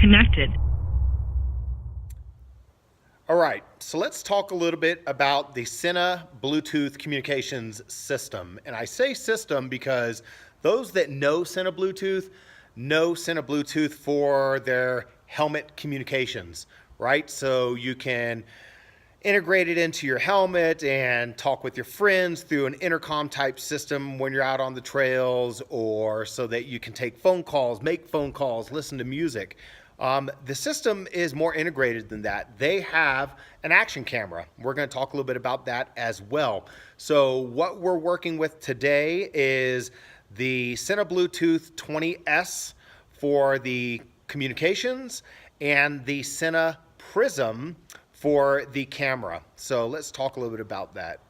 connected. All right, so let's talk a little bit about the SENA Bluetooth communications system. And I say system because those that know SENA Bluetooth for their helmet communications, right? So you can integrate it into your helmet and talk with your friends through an intercom type system when you're out on the trails, or so that you can take phone calls, make phone calls, listen to music. The system is more integrated than that. They have an action camera. We're going to talk a little bit about that as well. So what we're working with today is the SENA Bluetooth 20S for the communications and the SENA Prism for the camera. So let's talk a little bit about that.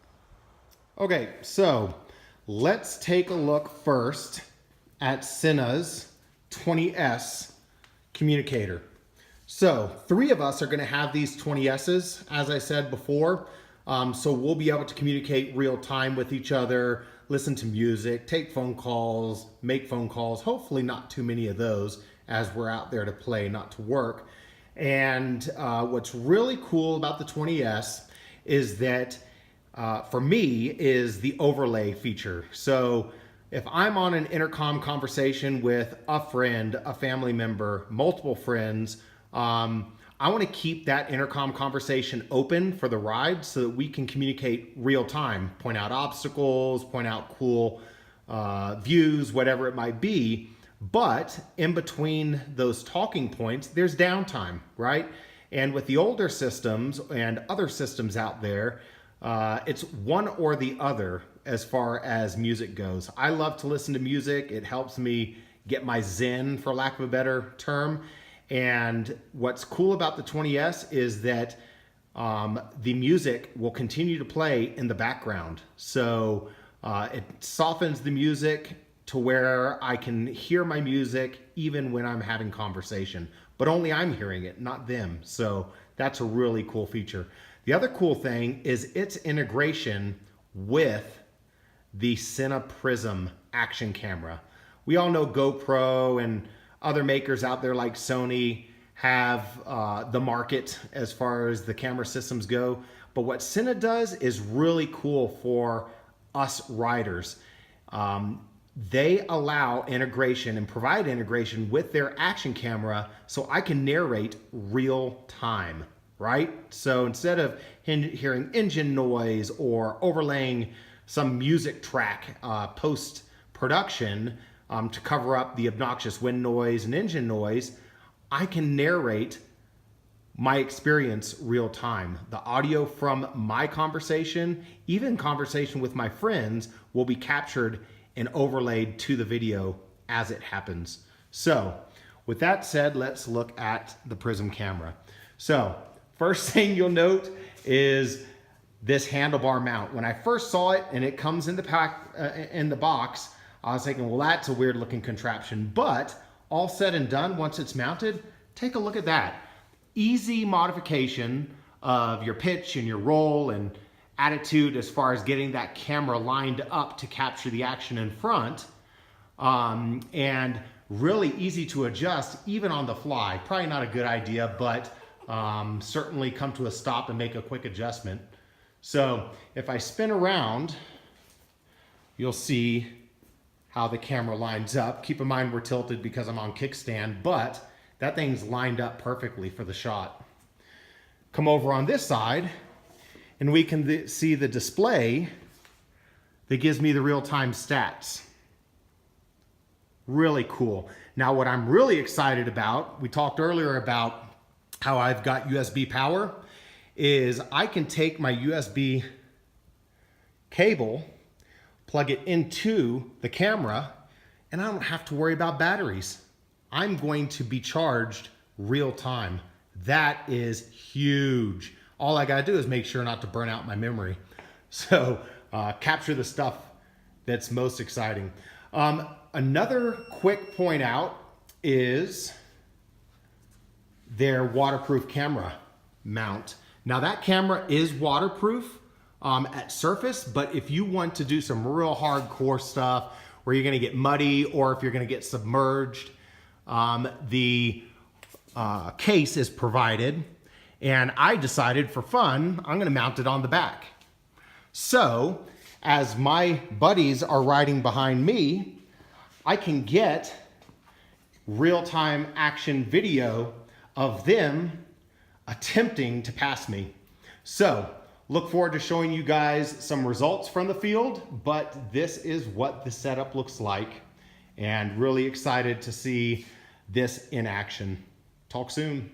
Okay, so let's take a look first at SENA's 20S communicator. So 3 of us are going to have these 20Ss, as I said before. So we'll be able to communicate real time with each other, listen to music, take phone calls, make phone calls, hopefully not too many of those as we're out there to play, not to work. And what's really cool about the 20S is that for me is the overlay feature. So if I'm on an intercom conversation with a friend, a family member, multiple friends, I want to keep that intercom conversation open for the ride so that we can communicate real time, point out obstacles, point out cool views, whatever it might be. But in between those talking points, there's downtime, right? And with the older systems and other systems out there, it's one or the other as far as music goes. I love to listen to music. It helps me get my zen, for lack of a better term. And what's cool about the 20S is that the music will continue to play in the background. So it softens the music to where I can hear my music even when I'm having conversation, but only I'm hearing it, not them. So that's a really cool feature. The other cool thing is its integration with the SENA Prism action camera. We all know GoPro and other makers out there like Sony have the market as far as the camera systems go. But what SENA does is really cool for us riders. They allow integration and provide integration with their action camera so I can narrate real time, right? So instead of hearing engine noise or overlaying some music track post-production to cover up the obnoxious wind noise and engine noise, I can narrate my experience real time. The audio from my conversation, even conversation with my friends, will be captured and overlaid to the video as it happens. So with that said, let's look at the Prism camera. So first thing you'll note is this handlebar mount. When I first saw it and it comes in the pack in the box, I was thinking, well, that's a weird looking contraption. But all said and done, once it's mounted, take a look at that. Easy modification of your pitch and your roll and attitude as far as getting that camera lined up to capture the action in front, and really easy to adjust even on the fly. Probably not a good idea, but certainly come to a stop and make a quick adjustment. So if I spin around, you'll see how the camera lines up. Keep in mind we're tilted because I'm on kickstand, but that thing's lined up perfectly for the shot. Come over on this side and we can see the display that gives me the real-time stats. Really cool. Now what I'm really excited about, we talked earlier about how I've got USB power, is I can take my USB cable, plug it into the camera, and I don't have to worry about batteries. I'm going to be charged real time. That is huge. All I gotta do is make sure not to burn out my memory. So capture the stuff that's most exciting. Another quick point out is their waterproof camera mount. Now that camera is waterproof at surface, but if you want to do some real hardcore stuff where you're gonna get muddy or if you're gonna get submerged, the case is provided, and I decided for fun, I'm gonna mount it on the back. So, as my buddies are riding behind me, I can get real-time action video of them attempting to pass me. So, look forward to showing you guys some results from the field, but this is what the setup looks like, and really excited to see this in action. Talk soon.